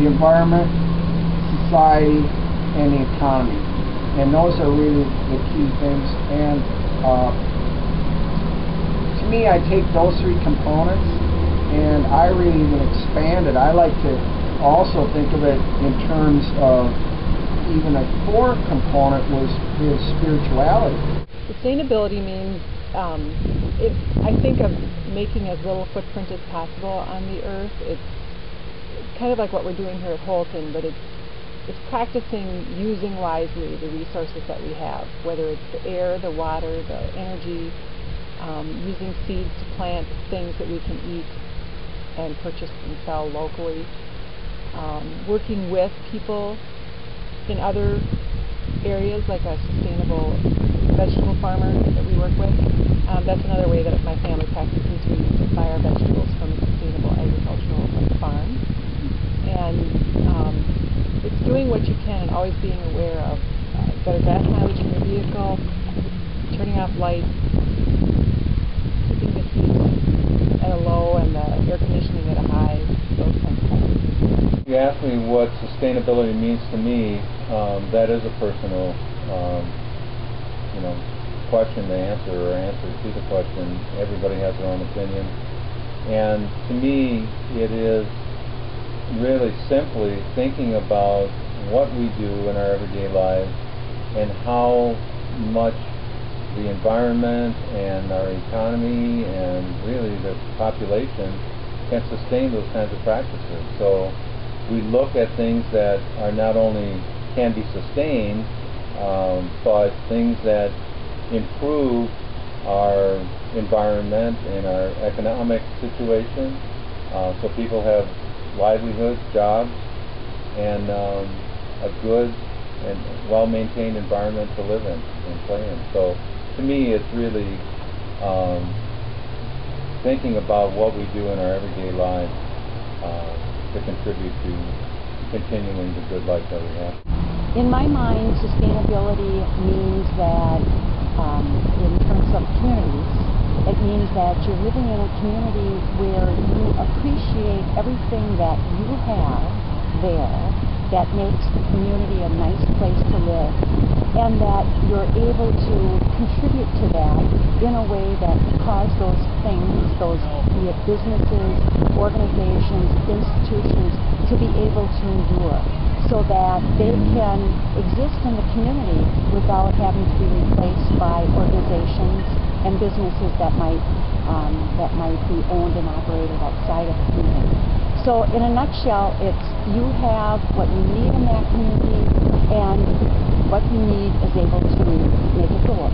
the environment, society, and the economy. And those are really the key things. And to me, I take those three components and I really even expand it. I like to also think of it in terms of even a fourth component is spirituality. Sustainability means, I think of making as little footprint as possible on the earth. It's kind of like what we're doing here at Holton, but it's practicing using wisely the resources that we have, whether it's the air, the water, the energy, using seeds to plant things that we can eat and purchase and sell locally, working with people in other areas like a sustainable vegetable farmer that we work with. That's another way that my family practices. We buy our vegetables from a sustainable agricultural farm. And it's doing what you can and always being aware of better gas mileage in your vehicle, turning off lights, keeping the heat at a low and the air conditioning at a high, those kinds of things. You asked me what sustainability means to me. That is a personal question to answer, or answer to the question. Everybody has their own opinion. And to me, it is really simply thinking about what we do in our everyday lives and how much the environment and our economy and really the population can sustain those kinds of practices. So we look at things that are not only can be sustained, but things that improve our environment and our economic situation, so people have livelihoods, jobs, and a good and well-maintained environment to live in and play in. So to me, it's really thinking about what we do in our everyday lives to contribute to continuing the good life that we have. In my mind, sustainability means that in terms of communities, it means that you're living in a community where you appreciate everything that you have there that makes the community a nice place to live, and that you're able to contribute to that in a way that cause those things, those be it businesses, organizations, institutions, to be able to endure, so that they can exist in the community without having to be replaced by organizations and businesses that might be owned and operated outside of the community. So in a nutshell, it's you have what you need in that community, and what you need is able to make it go.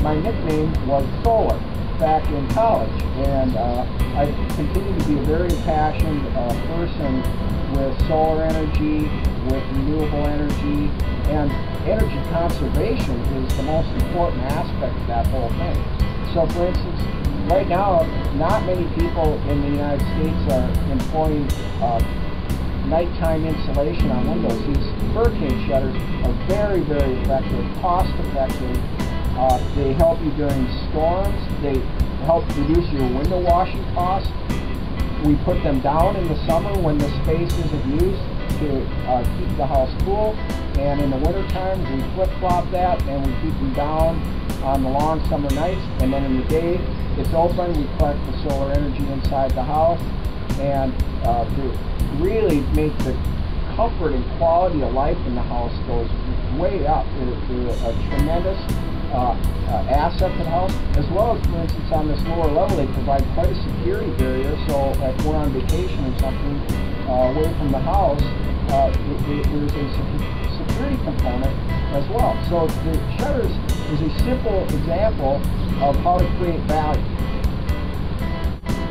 My nickname was Solar back in college, and I continue to be a very passionate person with solar energy, with renewable energy, and energy conservation is the most important aspect of that whole thing. So for instance, right now, not many people in the United States are employing nighttime insulation on windows. These hurricane shutters are very, very effective, cost effective. They help you during storms. They help reduce your window washing costs. We put them down in the summer when the space isn't used to keep the house cool. And in the wintertime, we flip-flop that and we keep them down on the long summer nights. And then in the day, it's open. We collect the solar energy inside the house, and to really make the comfort and quality of life in the house goes way up. They're a tremendous asset to the house, as well as, for instance, on this lower level, they provide quite a security barrier. So if we're on vacation or something away from the house, there's a security component as well. So the shutters is a simple example of how to create value.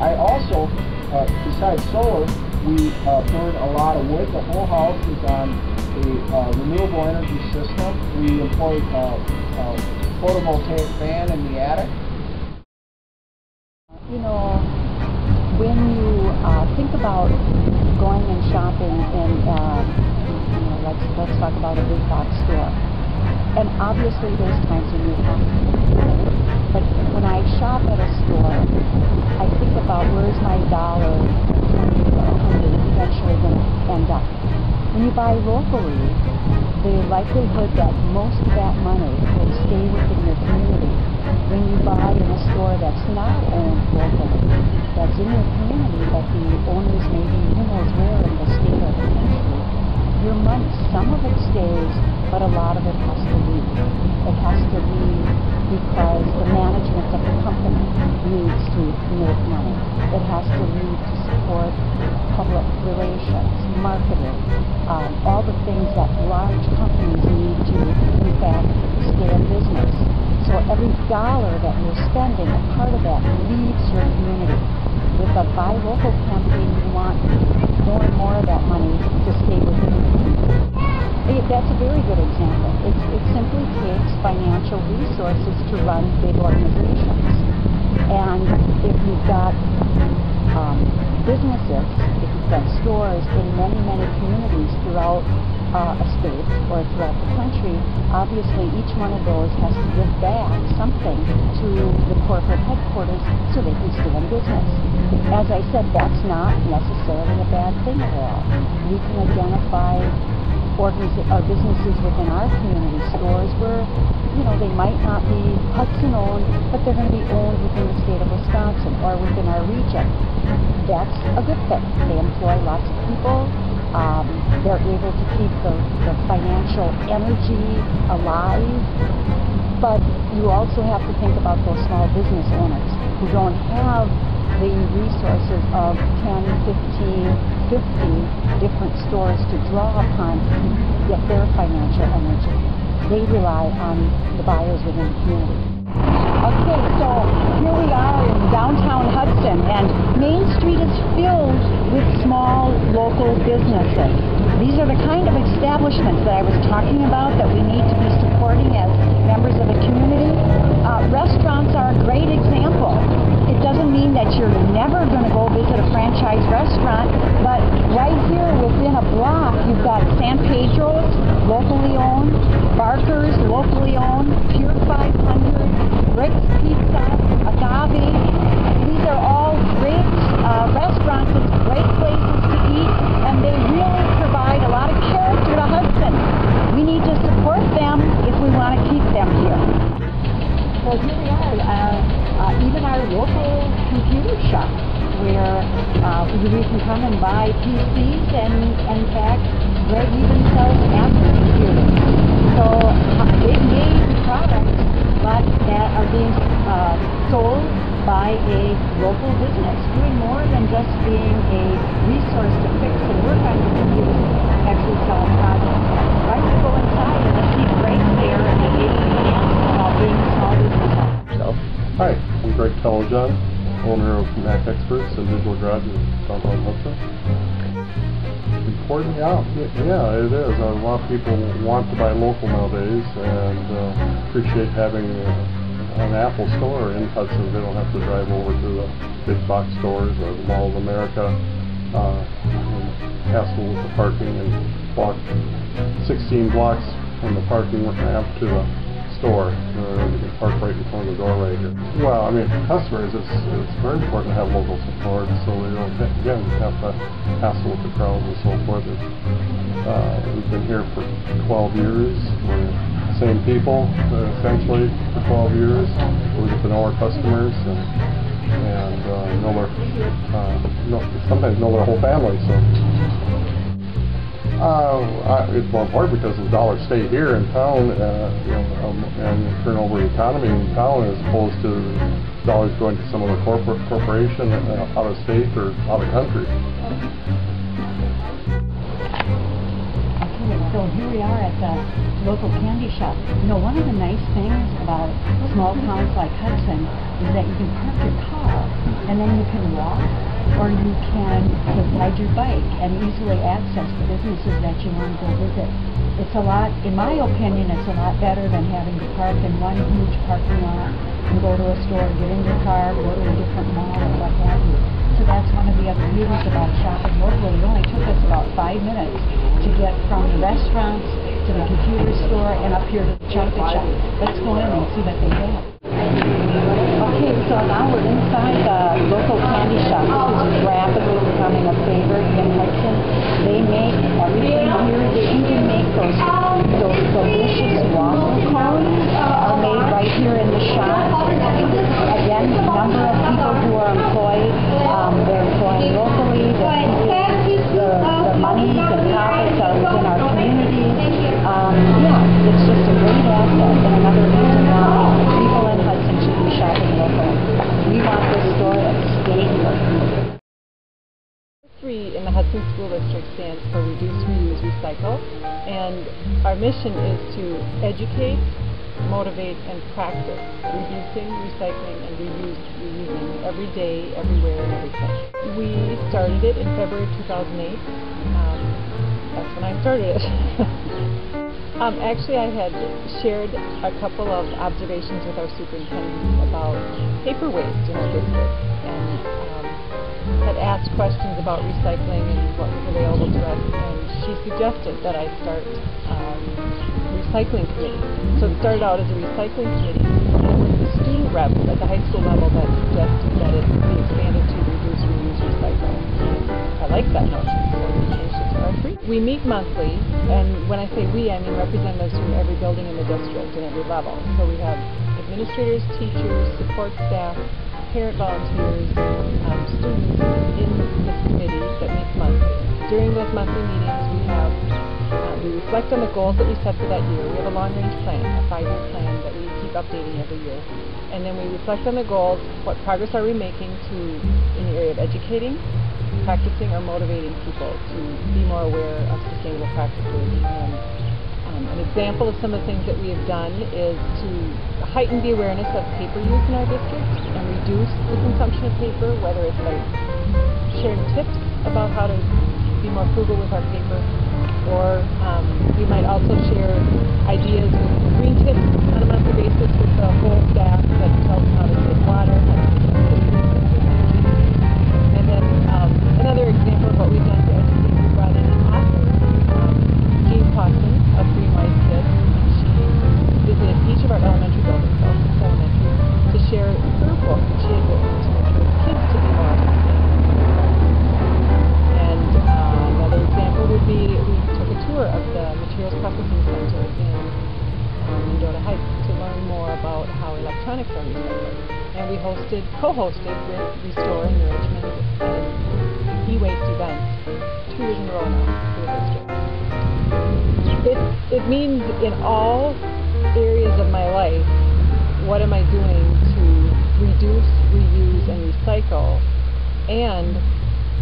I also, besides solar, we burn a lot of wood. The whole house is on a renewable energy system. We employ a photovoltaic fan in the attic. You know, when you think about going and shopping in, let's talk about a big box store. And obviously there's times when you have to, But when I shop at a store, I think about where's my dollar, 20 or 100 eventually going to end up. When you buy locally, the likelihood that most of that money will stay within your community. When you buy in a store that's not owned locally, that's in your community, but the owners maybe who knows where in the state or the country, your money, some of it stays, but a lot of it has to leave. It has to leave because the management of the company needs to make money. It has to leave to support public relations, marketing, all the things that large companies need to, in fact, stay in business. So every dollar that you're spending, a part of that leaves your community. With a buy local campaign, you want more and more of that money to stay within the community. That's a very good example. It simply takes financial resources to run big organizations. And if you've got businesses, if you've got stores in many, many communities throughout a state or throughout the country, obviously each one of those has to give back something to the corporate headquarters so they can stay in business. As I said, that's not necessarily a bad thing at all. We can identify businesses within our community, stores where, they might not be Hudson owned, but they're going to be owned within the state of Wisconsin or within our region. That's a good thing. They employ lots of people. They're able to keep the financial energy alive. But you also have to think about those small business owners who don't have the resources of 10, 15, 50 different stores to draw upon to get their financial energy. They rely on the buyers within the community. Okay, so here we are in downtown Hudson, and Main Street is filled with small local businesses. These are the kind of establishments that I was talking about that we need to be supporting as members of the community. Restaurants are a great example. It doesn't mean that you're never going to go visit a franchise restaurant, but right here within a block, you've got San Pedro's, locally owned, Barker's, locally owned, Pure 500, Rick's Pizza, Agave. These are all great restaurants with great places to eat, and they really provide a lot of character to Hudson. We need to support them if we want to keep them here. So here we are, even our local computer shop, where we can come and buy PCs, and in fact, Greg even sells Apple computers. So big name products, but that are being sold by a local business, doing more than just being a resource to fix and work on your computer, actually selling products. Why don't you go inside and let's see Greg there and the about being a small business owner. Hi, I'm Greg Telejohn, owner of Mac Experts and Digital Garage in downtown Hudson. Important? Yeah, it is. A lot of people want to buy local nowadays and appreciate having an Apple store in Hudson. They don't have to drive over to the big box stores or Mall of America, hassle with the parking, and walk 16 blocks from the parking ramp to the store. You can park right in front of the door right here. Well, I mean, for customers, it's very important to have local support, so they don't, again, have to hassle with the crowds and so forth. We've been here for 12 years. We're the same people, essentially, for 12 years. We get to know our customers and sometimes know their whole family. So. It's more important because the dollars stay here in town, and turn over the economy in town as opposed to dollars going to some other corporation out of state or out of country. Okay, so here we are at the local candy shop. One of the nice things about small towns like Hudson is that you can park your car and then you can walk, or you can just ride your bike and easily access the businesses that you want to go visit. It's a lot, in my opinion, it's a lot better than having to park in one huge parking lot and go to a store, get in your car, go to a different mall or what have you. So that's one of the other beauties about shopping locally. It only took us about 5 minutes to get from the restaurants to the computer store and up here to the chocolate shop. Let's go in and see what they have. Okay, so now we're inside the local candy shop. This is rapidly becoming a favorite in Hudson. They make everything here. They even make those delicious waffle cones are made right here in the shop. Again, the number of people who are employed, they're employed locally. The monies and profits are within our communities. Yeah, it's just a great asset and another reason why people in Hudson should be shopping locally. We want this store to stay here. 3 in the Hudson School District stands for Reduce, Reuse, Recycle, and our mission is to educate, motivate, and practice reducing, recycling, and reusing every day, everywhere, and everything. We started it in February 2008. That's when I started it. Actually, I had shared a couple of observations with our superintendent about paper waste in our district, and had asked questions about recycling and what was available to us, and she suggested that I start recycling committee. So it started out as a recycling committee, and it was the student rep at the high school level that suggested that it be expanded to reduce, reuse, recycle. I like that notion, so we changed it to R3. We meet monthly, and when I say we, I mean representatives from every building in the district and every level. So we have administrators, teachers, support staff, parent volunteers, students in this committee that meets monthly. During those monthly meetings, we reflect on the goals that we set for that year. We have a long-range plan, a 5-year plan that we keep updating every year. And then we reflect on the goals, what progress are we making in the area of educating, practicing, or motivating people to be more aware of sustainable practices. And an example of some of the things that we have done is to heighten the awareness of paper use in our district and reduce the consumption of paper, whether it's by sharing tips about how to be more frugal with our paper, or we might also share ideas with green tips on a monthly basis with the whole staff that tells them how to save water, how to save energy. And then another example of what we've done to educate, we brought in an author, Hudson, a Green Wise Kid. She visited each of our elementary buildings, all 6 elementary, to share her book that she had written to encourage kids to be more sustainable. And another example would be we took a tour of the Materials Processing Center in Mendota Heights to learn more about how electronics are recycled. And we co-hosted with Restore and Nourishment and e-waste events 2 years in a row now for the district. It means in all areas of my life, what am I doing to reduce, reuse, and recycle? And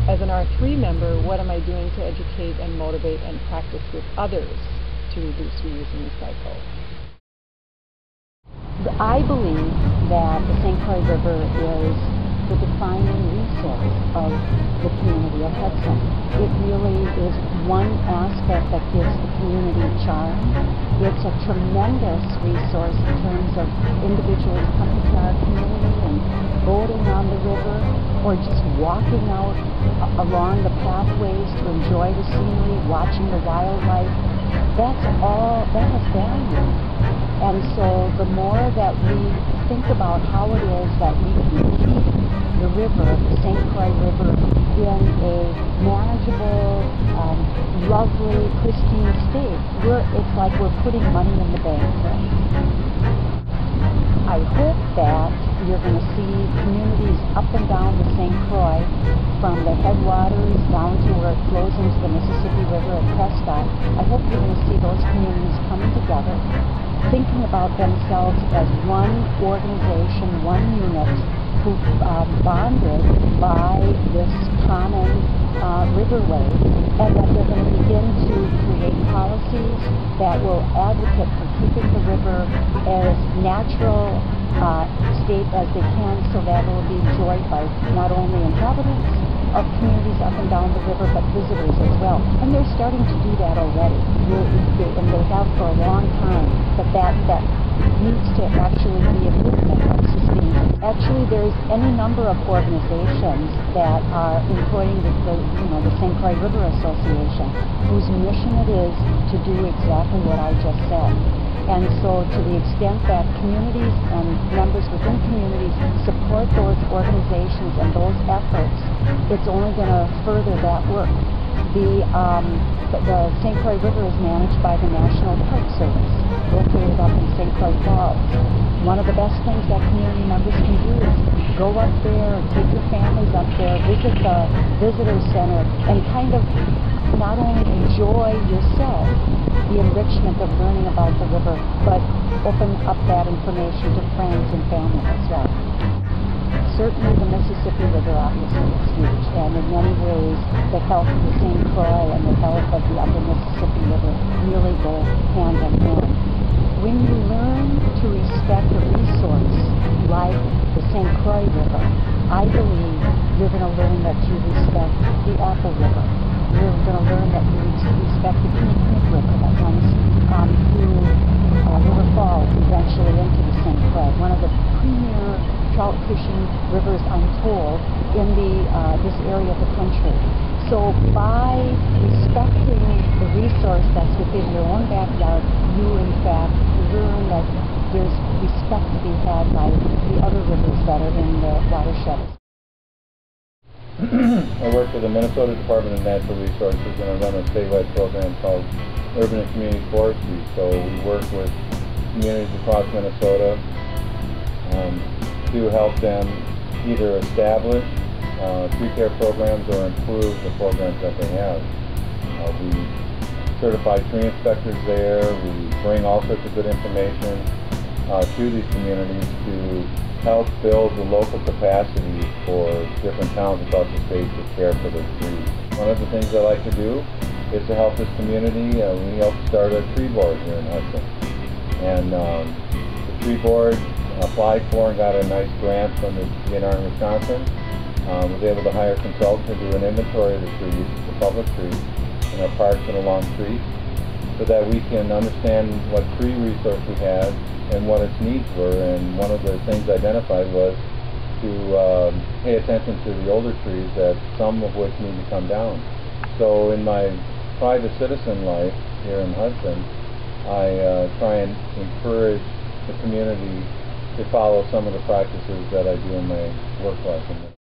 as an R3 member, what am I doing to educate and motivate and practice with others to reduce, reuse, and recycle? I believe that the St. Croix River is the defining resource of the community of Hudson. It really is one aspect that gives the community charm. It's a tremendous resource in terms of individuals coming to our community and boating on the river or just walking out along the pathways to enjoy the scenery, watching the wildlife. That has value. And so the more that we think about how it is that we can keep the river, the St. Croix River, in a manageable, lovely, pristine state, it's like we're putting money in the bank. I hope that you're going to see communities up and down the St. Croix, from the headwaters down to where it flows into the Mississippi River at Prescott. I hope you're going to see those communities coming together, thinking about themselves as one organization, one unit, who bonded by this common riverway, and that they're going to begin to create policies that will advocate for keeping the river as natural state as they can, so that it will be enjoyed by not only inhabitants of communities up and down the river, but visitors as well. And they're starting to do that already, and they have for a long time, but that needs to actually be a movement of sustainment. Actually, there's any number of organizations that are employing the St. Croix River Association, whose mission it is to do exactly what I just said. And so to the extent that communities and members within communities support those organizations and those efforts, it's only going to further that work. The St. Croix River is managed by the National Park Service, located up in St. Croix Falls. One of the best things that community members can do is go up there, take your families up there, visit the visitor center, and kind of not only enjoy yourself the enrichment of learning about the river, but open up that information to friends and family as well. Certainly the Mississippi River obviously is huge, and in many ways the health of the St. Croix and the health of the upper Mississippi River really go hand in hand. When you learn to respect a resource like the St. Croix River, I believe you're going to learn that you respect the Apple River. You're going to learn that you respect the Kinnickinnic River that runs through River Falls, eventually into the St. Croix, one of the premier trout fishing rivers, I'm told, in this area of the country. So by respecting the resource that's within your own backyard, you in fact learn that there's respect to be had by the other rivers that are in the watershed. I work for the Minnesota Department of Natural Resources, and I run a statewide program called Urban and Community Forestry. So we work with communities across Minnesota to help them either establish tree care programs or improve the programs that they have. We certify tree inspectors there. We bring all sorts of good information to these communities to help build the local capacity for different towns across the state to care for those trees. One of the things I like to do is to help this community. We helped start a tree board here in Hudson. And the tree board applied for and got a nice grant from the DNR in Wisconsin. Was able to hire a consultant to do an inventory of the trees, the public trees, in our parks and along streets, so that we can understand what tree resource we have and what its needs were. And one of the things identified was to pay attention to the older trees, that some of which need to come down. So in my private citizen life here in Hudson, I try and encourage the community to follow some of the practices that I do in my work life.